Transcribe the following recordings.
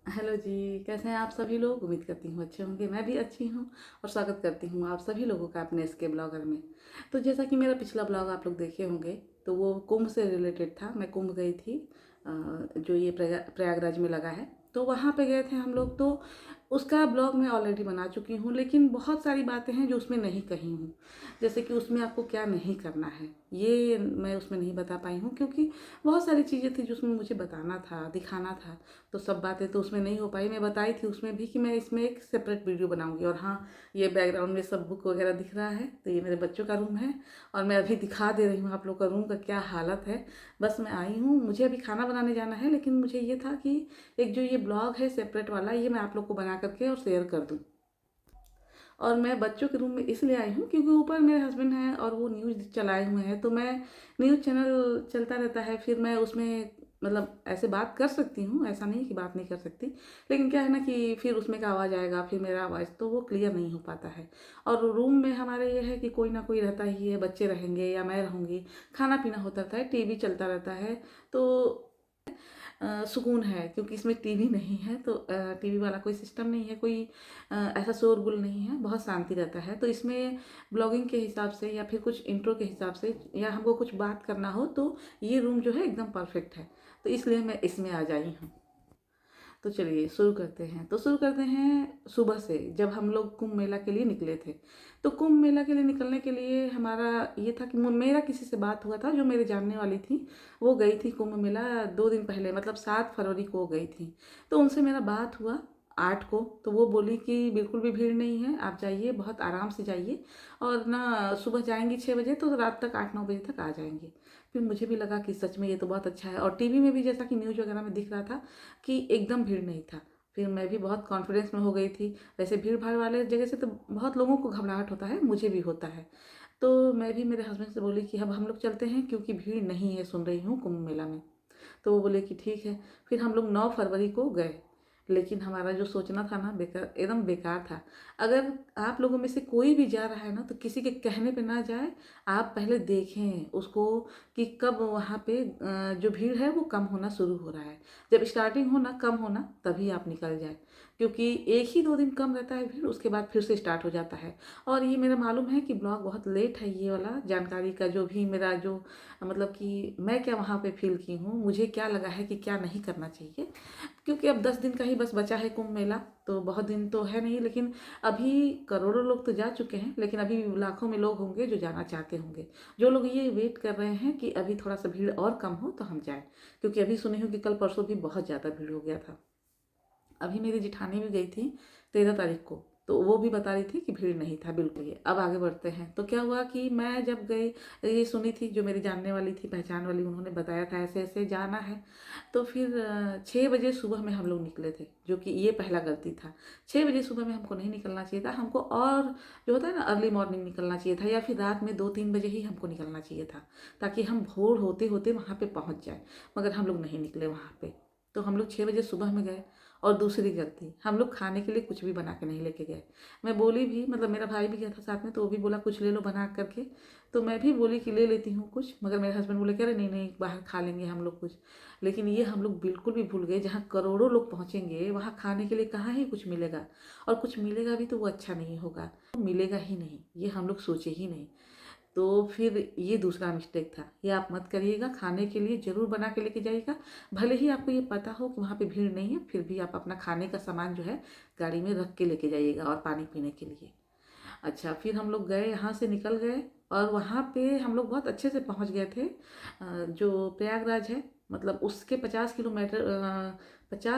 Hello जी, कैसे हैं आप सभी लोग? उम्मीद करती हूँ अच्छे होंगे। मैं भी अच्छी हूँ और स्वागत करती हूँ आप सभी लोगों का अपने एसके ब्लॉगर में। तो जैसा कि मेरा पिछला ब्लॉग आप लोग देखे होंगे, तो वो कुंभ से रिलेटेड था। मैं कुंभ गई थी, जो ये प्रयागराज में लगा है, तो वहाँ पे गए थे हम लोग। तो उसका ब्लॉग मैं ऑलरेडी बना चुकी हूँ, लेकिन बहुत सारी बातें हैं जो उसमें नहीं कही हूँ। जैसे कि उसमें आपको क्या नहीं करना है, ये मैं उसमें नहीं बता पाई हूँ, क्योंकि बहुत सारी चीज़ें थी जो उसमें मुझे बताना था, दिखाना था। तो सब बातें तो उसमें नहीं हो पाई। मैं बताई थी उसमें भी कि मैं इसमें एक सेपरेट वीडियो बनाऊंगी। और हाँ, ये बैकग्राउंड में सब बुक वगैरह दिख रहा है, तो ये मेरे बच्चों का रूम है। और मैं अभी दिखा दे रही हूँ आप लोग का रूम का क्या हालत है। बस मैं आई हूँ, मुझे अभी खाना बनाने जाना है, लेकिन मुझे ये था कि एक जो ये ब्लॉग है सेपरेट वाला, ये मैं आप लोग को बना करके और शेयर कर दूँ। और मैं बच्चों के रूम में इसलिए आई हूँ क्योंकि ऊपर मेरे हस्बैंड हैं और वो न्यूज़ चलाए हुए हैं। तो मैं, न्यूज़ चैनल चलता रहता है, फिर मैं उसमें मतलब ऐसे बात कर सकती हूँ, ऐसा नहीं कि बात नहीं कर सकती, लेकिन क्या है ना कि फिर उसमें का आवाज़ आएगा, फिर मेरा आवाज़ तो वो क्लियर नहीं हो पाता है। और रूम में हमारे ये है कि कोई ना कोई रहता ही है, बच्चे रहेंगे या मैं रहूँगी, खाना पीना होता रहता है, टीवी चलता रहता है। तो सुकून है, क्योंकि इसमें टीवी नहीं है, तो टीवी वाला कोई सिस्टम नहीं है, कोई ऐसा शोरगुल नहीं है, बहुत शांति रहता है। तो इसमें ब्लॉगिंग के हिसाब से या फिर कुछ इंट्रो के हिसाब से या हमको कुछ बात करना हो, तो ये रूम जो है एकदम परफेक्ट है। तो इसलिए मैं इसमें आ जाई हूँ। तो चलिए शुरू करते हैं। तो शुरू करते हैं सुबह से, जब हम लोग कुंभ मेला के लिए निकले थे। तो कुंभ मेला के लिए निकलने के लिए हमारा ये था कि मेरा किसी से बात हुआ था, जो मेरे जानने वाली थी। वो गई थी कुंभ मेला 2 दिन पहले, मतलब 7 फरवरी को वो गई थी। तो उनसे मेरा बात हुआ 8 को। तो वो बोली कि बिल्कुल भी भीड़ नहीं है, आप जाइए, बहुत आराम से जाइए, और ना सुबह जाएंगी 6 बजे तो रात तक 8-9 बजे तक आ जाएंगे। फिर मुझे भी लगा कि सच में ये तो बहुत अच्छा है। और टीवी में भी जैसा कि न्यूज़ वगैरह में दिख रहा था कि एकदम भीड़ नहीं था। फिर मैं भी बहुत कॉन्फिडेंस में हो गई थी। वैसे भीड़ भाड़ वाले जगह से तो बहुत लोगों को घबराहट होता है, मुझे भी होता है। तो मैं भी मेरे हस्बैंड से बोली कि अब हम लोग चलते हैं, क्योंकि भीड़ नहीं है, सुन रही हूँ, कुंभ मेला में। तो वो बोले कि ठीक है। फिर हम लोग 9 फरवरी को गए। लेकिन हमारा जो सोचना था ना, बेकार, एकदम बेकार था। अगर आप लोगों में से कोई भी जा रहा है ना, तो किसी के कहने पे ना जाए। आप पहले देखें उसको कि कब वहाँ पे जो भीड़ है वो कम होना शुरू हो रहा है। जब स्टार्टिंग हो ना, कम होना, तभी आप निकल जाए। क्योंकि 1 ही 2 दिन कम रहता है भीड़, उसके बाद फिर से स्टार्ट हो जाता है। और ये मेरा मालूम है कि ब्लॉग बहुत लेट है, ये वाला जानकारी का जो भी मेरा जो मतलब कि मैं क्या वहाँ पे फील की हूँ, मुझे क्या लगा है कि क्या नहीं करना चाहिए। क्योंकि अब 10 दिन का ही बस बचा है कुंभ मेला, तो बहुत दिन तो है नहीं। लेकिन अभी करोड़ों लोग तो जा चुके हैं, लेकिन अभी लाखों में लोग होंगे जो जाना चाहते होंगे, जो लोग ये वेट कर रहे हैं कि अभी थोड़ा सा भीड़ और कम हो तो हम जाएं। क्योंकि अभी सुनी हूँ कि कल परसों भी बहुत ज़्यादा भीड़ हो गया था। अभी मेरी जिठानी भी गई थी 13 तारीख को, तो वो भी बता रही थी कि भीड़ नहीं था बिल्कुल। ये अब आगे बढ़ते हैं। तो क्या हुआ कि मैं जब गई, ये सुनी थी, जो मेरी जानने वाली थी, पहचान वाली, उन्होंने बताया था ऐसे ऐसे जाना है। तो फिर 6 बजे सुबह में हम लोग निकले थे, जो कि ये पहला गलती था। 6 बजे सुबह में हमको नहीं निकलना चाहिए था। हमको और जो होता है ना, अर्ली मॉर्निंग निकलना चाहिए था, या फिर रात में 2-3 बजे ही हमको निकलना चाहिए था, ताकि हम भोर होते होते वहाँ पे पहुँच जाए। मगर हम लोग नहीं निकले वहाँ पे। तो हम लोग 6 बजे सुबह में गए। और दूसरी गलती, हम लोग खाने के लिए कुछ भी बना के नहीं लेके गए। मैं बोली भी, मतलब मेरा भाई भी गया था साथ में, तो वो भी बोला कुछ ले लो बना करके। तो मैं भी बोली कि ले लेती हूँ कुछ, मगर मेरे हस्बैंड बोले कह रहे नहीं नहीं, बाहर खा लेंगे हम लोग कुछ। लेकिन ये हम लोग बिल्कुल भी भूल गए, जहाँ करोड़ों लोग पहुँचेंगे वहाँ खाने के लिए कहाँ ही कुछ मिलेगा। और कुछ मिलेगा भी तो वो अच्छा नहीं होगा, मिलेगा ही नहीं, ये हम लोग सोचे ही नहीं। तो फिर ये दूसरा मिस्टेक था, ये आप मत करिएगा। खाने के लिए ज़रूर बना के लेके जाइएगा। भले ही आपको ये पता हो कि वहाँ पे भीड़ नहीं है, फिर भी आप अपना खाने का सामान जो है गाड़ी में रख के लेके जाइएगा, और पानी पीने के लिए। अच्छा, फिर हम लोग गए, यहाँ से निकल गए। और वहाँ पे हम लोग बहुत अच्छे से पहुँच गए थे। जो प्रयागराज है, मतलब उसके 50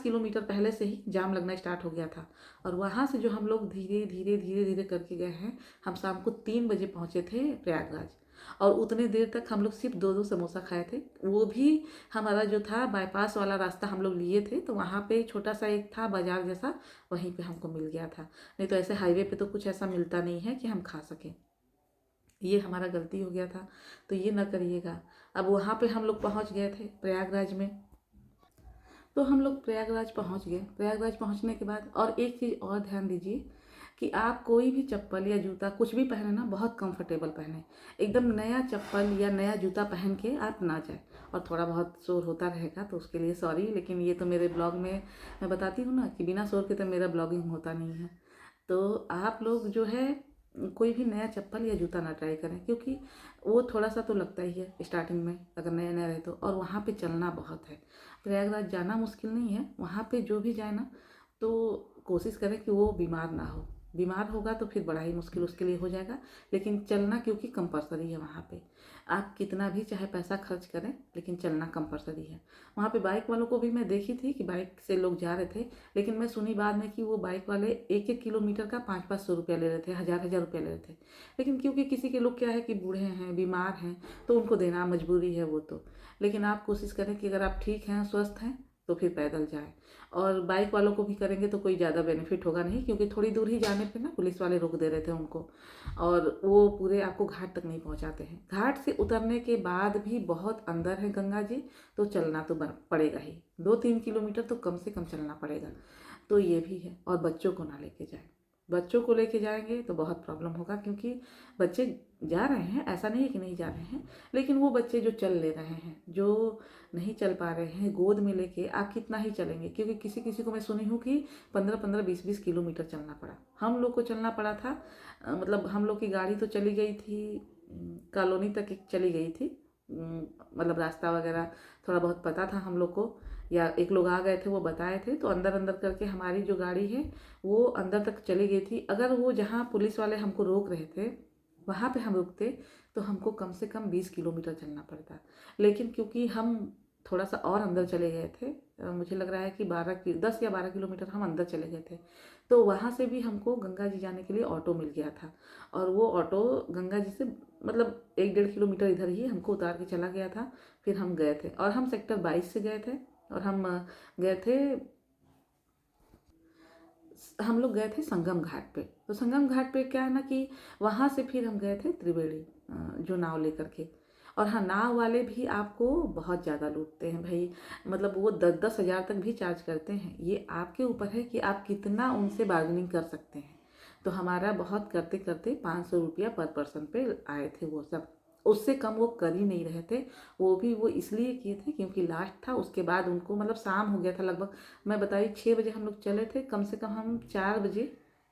किलोमीटर पहले से ही जाम लगना स्टार्ट हो गया था। और वहाँ से जो हम लोग धीरे धीरे धीरे धीरे करके गए हैं, हम शाम को 3 बजे पहुँचे थे प्रयागराज। और उतने देर तक हम लोग सिर्फ 2-2 समोसा खाए थे, वो भी हमारा जो था बाईपास वाला रास्ता हम लोग लिए थे, तो वहाँ पे छोटा सा एक था बाजार जैसा, वहीं पे हमको मिल गया था। नहीं तो ऐसे हाईवे पे तो कुछ ऐसा मिलता नहीं है कि हम खा सकें। ये हमारा गलती हो गया था, तो ये ना करिएगा। अब वहाँ पे हम लोग पहुँच गए थे प्रयागराज में। तो हम लोग प्रयागराज पहुँच गए। प्रयागराज पहुँचने के बाद और एक चीज़ और ध्यान दीजिए कि आप कोई भी चप्पल या जूता कुछ भी पहने ना, बहुत कंफर्टेबल पहने। एकदम नया चप्पल या नया जूता पहन के आप ना जाए। और थोड़ा बहुत शोर होता रहेगा तो उसके लिए सॉरी, लेकिन ये तो मेरे ब्लॉग में मैं बताती हूँ ना कि बिना शोर के तो मेरा ब्लॉगिंग होता नहीं है। तो आप लोग जो है कोई भी नया चप्पल या जूता ना ट्राई करें, क्योंकि वो थोड़ा सा तो लगता ही है स्टार्टिंग में अगर नया नया रहे तो। और वहाँ पे चलना बहुत है। प्रयागराज जाना मुश्किल नहीं है, वहाँ पे जो भी जाए ना तो कोशिश करें कि वो बीमार ना हो। बीमार होगा तो फिर बड़ा ही मुश्किल उसके लिए हो जाएगा। लेकिन चलना क्योंकि कंपलसरी है वहाँ पे, आप कितना भी चाहे पैसा खर्च करें लेकिन चलना कंपलसरी है। वहाँ पे बाइक वालों को भी मैं देखी थी कि बाइक से लोग जा रहे थे, लेकिन मैं सुनी बाद में कि वो बाइक वाले एक एक किलोमीटर का 500-500 रुपया ले रहे थे, 1000-1000 रुपया ले रहे थे। लेकिन क्योंकि किसी के लोग क्या है कि बूढ़े हैं, बीमार हैं, तो उनको देना मजबूरी है वो तो। लेकिन आप कोशिश करें कि अगर आप ठीक हैं, स्वस्थ हैं, तो फिर पैदल जाएं। और बाइक वालों को भी करेंगे तो कोई ज़्यादा बेनिफिट होगा नहीं, क्योंकि थोड़ी दूर ही जाने पे ना पुलिस वाले रोक दे रहे थे उनको, और वो पूरे आपको घाट तक नहीं पहुंचाते हैं। घाट से उतरने के बाद भी बहुत अंदर है गंगा जी, तो चलना तो पड़ेगा ही, 2-3 किलोमीटर तो कम से कम चलना पड़ेगा। तो ये भी है। और बच्चों को ना लेके जाएं। बच्चों को लेके जाएंगे तो बहुत प्रॉब्लम होगा, क्योंकि बच्चे जा रहे हैं, ऐसा नहीं है कि नहीं जा रहे हैं, लेकिन वो बच्चे जो चल ले रहे हैं, जो नहीं चल पा रहे हैं, गोद में लेके आप कितना ही चलेंगे। क्योंकि किसी किसी को मैं सुनी हूँ कि 15-15, 20-20 किलोमीटर चलना पड़ा। हम लोग को चलना पड़ा था, मतलब हम लोग की गाड़ी तो चली गई थी, कॉलोनी तक चली गई थी। मतलब रास्ता वगैरह थोड़ा बहुत पता था हम लोग को, या एक लोग आ गए थे वो बताए थे, तो अंदर अंदर करके हमारी जो गाड़ी है वो अंदर तक चली गई थी। अगर वो जहाँ पुलिस वाले हमको रोक रहे थे वहाँ पे हम रुकते तो हमको कम से कम 20 किलोमीटर चलना पड़ता। लेकिन क्योंकि हम थोड़ा सा और अंदर चले गए थे, मुझे लग रहा है कि 10 या 12 किलोमीटर हम अंदर चले गए थे, तो वहाँ से भी हमको गंगा जी जाने के लिए ऑटो मिल गया था। और वो ऑटो गंगा जी से मतलब 1-1.5 किलोमीटर इधर ही हमको उतार के चला गया था। फिर हम गए थे, और हम सेक्टर 22 से गए थे। और गए थे हम लोग गए थे संगम घाट पे। तो संगम घाट पे क्या है ना कि वहाँ से फिर हम गए थे त्रिवेणी, जो नाव लेकर के। और हाँ, नाव वाले भी आपको बहुत ज़्यादा लूटते हैं भाई। मतलब वो 10-10 हज़ार तक भी चार्ज करते हैं। ये आपके ऊपर है कि आप कितना उनसे बार्गेनिंग कर सकते हैं। तो हमारा बहुत करते करते 500 रुपया पर पर्सन पे आए थे वो सब। उससे कम वो कर ही नहीं रहे थे। वो भी वो इसलिए किए थे क्योंकि लास्ट था, उसके बाद उनको मतलब शाम हो गया था लगभग। मैं बताई 6 बजे हम लोग चले थे, कम से कम हम 4 बजे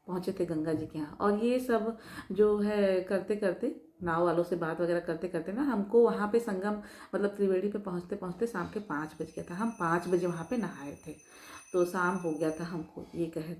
पहुँचे थे गंगा जी के यहाँ। और ये सब जो है करते करते, नाव वालों से बात वगैरह करते करते ना, हमको वहाँ पे संगम मतलब त्रिवेणी पे पहुँचते पहुँचते शाम के 5 बज गया था। हम 5 बजे वहाँ पे नहाए थे, तो शाम हो गया था हमको ये कहे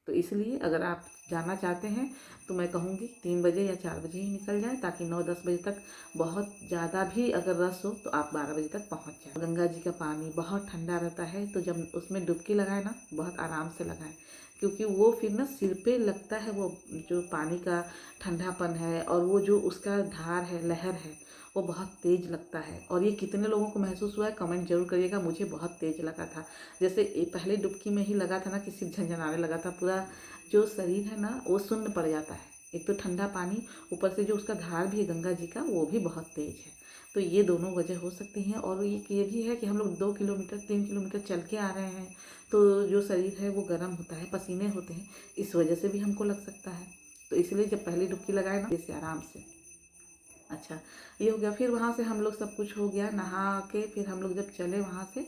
तो इसलिए अगर आप जाना चाहते हैं तो मैं कहूँगी 3 बजे या 4 बजे ही निकल जाएं, ताकि 9-10 बजे तक, बहुत ज़्यादा भी अगर रस हो तो आप 12 बजे तक पहुँच जाएं। गंगा जी का पानी बहुत ठंडा रहता है, तो जब उसमें डुबकी लगाए ना, बहुत आराम से लगाएं, क्योंकि वो फिर ना सिर पे लगता है। वो जो पानी का ठंडापन है और वो जो उसका धार है, लहर है, वो बहुत तेज़ लगता है। और ये कितने लोगों को महसूस हुआ है कमेंट जरूर करिएगा। मुझे बहुत तेज़ लगा था, जैसे पहले डुबकी में ही लगा था ना कि सिर झंझनाने लगा था, पूरा जो शरीर है ना वो सुन्न पड़ जाता है। एक तो ठंडा पानी, ऊपर से जो उसका धार भी है गंगा जी का, वो भी बहुत तेज़ है। तो ये दोनों वजह हो सकती हैं। और ये भी है कि हम लोग 2 किलोमीटर 3 किलोमीटर चल के आ रहे हैं, तो जो शरीर है वो गर्म होता है, पसीने होते हैं, इस वजह से भी हमको लग सकता है। तो इसलिए जब पहली डुबकी लगाए ना, जैसे आराम से। अच्छा, ये हो गया। फिर वहाँ से हम लोग सब कुछ हो गया, नहा के फिर हम लोग जब चले वहाँ से,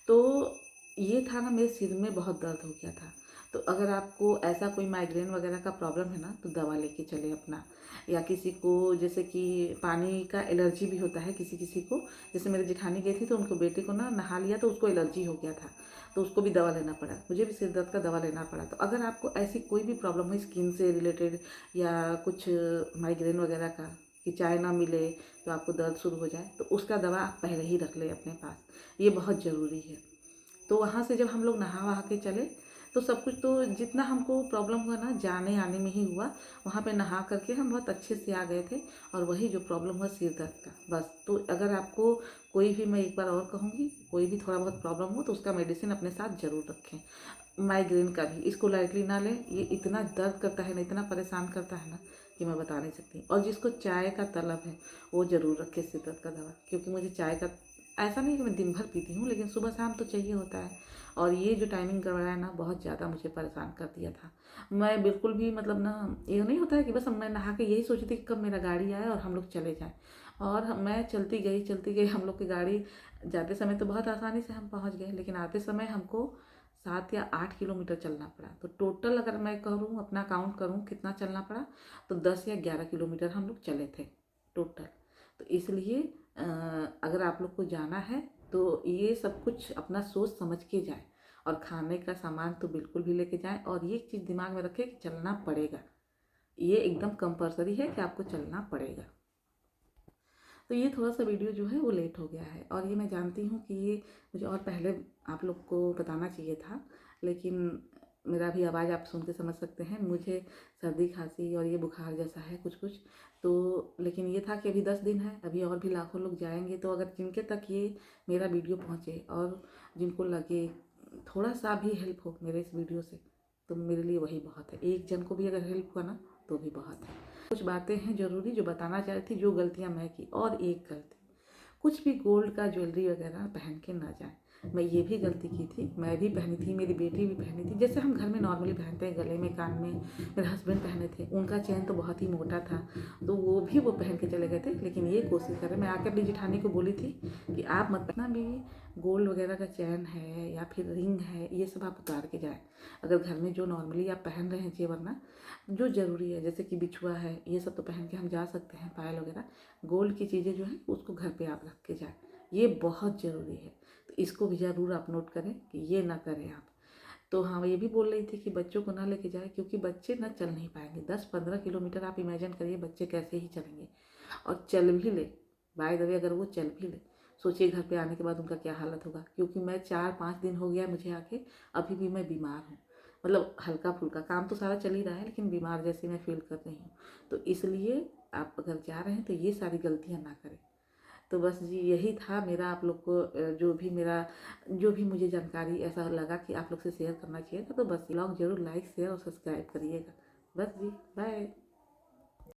तो ये था ना, मेरे सिर में बहुत दर्द हो गया था। तो अगर आपको ऐसा कोई माइग्रेन वगैरह का प्रॉब्लम है ना, तो दवा लेके चले अपना। या किसी को जैसे कि पानी का एलर्जी भी होता है किसी किसी को, जैसे मेरी जेठानी गई थी तो उनको बेटे को ना नहा लिया तो उसको एलर्जी हो गया था, तो उसको भी दवा लेना पड़ा। मुझे भी सिर दर्द का दवा लेना पड़ा। तो अगर आपको ऐसी कोई भी प्रॉब्लम है स्किन से रिलेटेड, या कुछ माइग्रेन वगैरह का, कि चाय ना मिले तो आपको दर्द शुरू हो जाए, तो उसका दवा आप पहले ही रख लें अपने पास, ये बहुत ज़रूरी है। तो वहाँ से जब हम लोग नहा वहा के चले, तो सब कुछ तो जितना हमको प्रॉब्लम हुआ ना जाने आने में ही हुआ। वहाँ पे नहा करके हम बहुत अच्छे से आ गए थे। और वही जो प्रॉब्लम हुआ सिर दर्द का, बस। तो अगर आपको कोई भी, मैं एक बार और कहूँगी, कोई भी थोड़ा बहुत प्रॉब्लम हो तो उसका मेडिसिन अपने साथ ज़रूर रखें। माइग्रेन का भी, इसको लाइटली ना लें। ये इतना दर्द करता है ना, इतना परेशान करता है ना, कि मैं बता नहीं सकती। और जिसको चाय का तलब है वो ज़रूर रखे सिर दर्द का दवा, क्योंकि मुझे चाय का ऐसा नहीं कि मैं दिन भर पीती हूँ, लेकिन सुबह शाम तो चाहिए होता है। और ये जो टाइमिंग गड़बड़ाया ना, बहुत ज़्यादा मुझे परेशान कर दिया था। मैं बिल्कुल भी मतलब ना, ये नहीं होता है कि बस मैं नहा के यही सोचती थी कि कब मेरा गाड़ी आए और हम लोग चले जाएँ। और मैं चलती गई, हम लोग की गाड़ी जाते समय तो बहुत आसानी से हम पहुँच गए, लेकिन आते समय हमको 7 या 8 किलोमीटर चलना पड़ा। तो टोटल अगर मैं करूँ, अपना काउंट करूँ कितना चलना पड़ा, तो 10 या 11 किलोमीटर हम लोग चले थे टोटल। तो इसलिए अगर आप लोग को जाना है तो ये सब कुछ अपना सोच समझ के जाएँ, और खाने का सामान तो बिल्कुल भी लेके जाएँ, और ये चीज़ दिमाग में रखें कि चलना पड़ेगा। ये एकदम कंपल्सरी है कि आपको चलना पड़ेगा। तो ये थोड़ा-सा वीडियो जो है वो लेट हो गया है, और ये मैं जानती हूँ कि ये मुझे और पहले आप लोग को बताना चाहिए था, लेकिन मेरा भी आवाज़ आप सुन के समझ सकते हैं, मुझे सर्दी खांसी और ये बुखार जैसा है कुछ-कुछ। तो लेकिन ये था कि अभी 10 दिन है, अभी और भी लाखों लोग जाएँगे, तो अगर जिनके तक ये मेरा वीडियो पहुँचे और जिनको लगे थोड़ा-सा भी हेल्प हो मेरे इस वीडियो से, तो मेरे लिए वही बहुत है। एक जन को भी अगर हेल्प हुआ ना, तो भी बहुत है। कुछ बातें हैं ज़रूरी जो बताना चाह रही थी, जो गलतियाँ मैं की, और एक गलती, कुछ भी गोल्ड का ज्वेलरी वगैरह पहन के ना जाएँ। मैं ये भी गलती की थी, मैं भी पहनी थी, मेरी बेटी भी पहनी थी, जैसे हम घर में नॉर्मली पहनते हैं, गले में, कान में। मेरे हस्बैंड पहने थे, उनका चेन तो बहुत ही मोटा था, तो वो पहन के चले गए थे। लेकिन ये कोशिश करें, मैं आके अपनी जेठानी को बोली थी कि आप मत पहनना भी, गोल्ड वगैरह का चैन है या फिर रिंग है, ये सब आप उतार के जाएँ। अगर घर में जो नॉर्मली आप पहन रहे हैं जेवर ना, जो ज़रूरी है, जैसे कि बिछुआ है, ये सब तो पहन के हम जा सकते हैं, पायल वगैरह। गोल्ड की चीज़ें जो हैं उसको घर पे आप रख के जाएँ, ये बहुत ज़रूरी है। तो इसको भी ज़रूर आप नोट करें कि ये ना करें आप। तो हाँ, ये भी बोल रही थी कि बच्चों को ना लेके जाएँ, क्योंकि बच्चे ना चल नहीं पाएँगे। 10-15 किलोमीटर आप इमेजिन करिए बच्चे कैसे ही चलेंगे। और चल भी ले, बाय द वे अगर वो चल भी ले, सोचिए घर पे आने के बाद उनका क्या हालत होगा। क्योंकि मैं 4-5 दिन हो गया मुझे आके, अभी भी मैं बीमार हूँ। मतलब हल्का-फुल्का काम तो सारा चल ही रहा है, लेकिन बीमार जैसी मैं फ़ील कर रही हूँ। तो इसलिए आप अगर जा रहे हैं तो ये सारी गलतियाँ ना करें। तो बस जी यही था मेरा आप लोग को जो भी मुझे जानकारी ऐसा लगा कि आप लोग से शेयर करना चाहिए था, तो बस ब्लॉग ज़रूर लाइक, शेयर और सब्सक्राइब करिएगा। बस जी, बाय।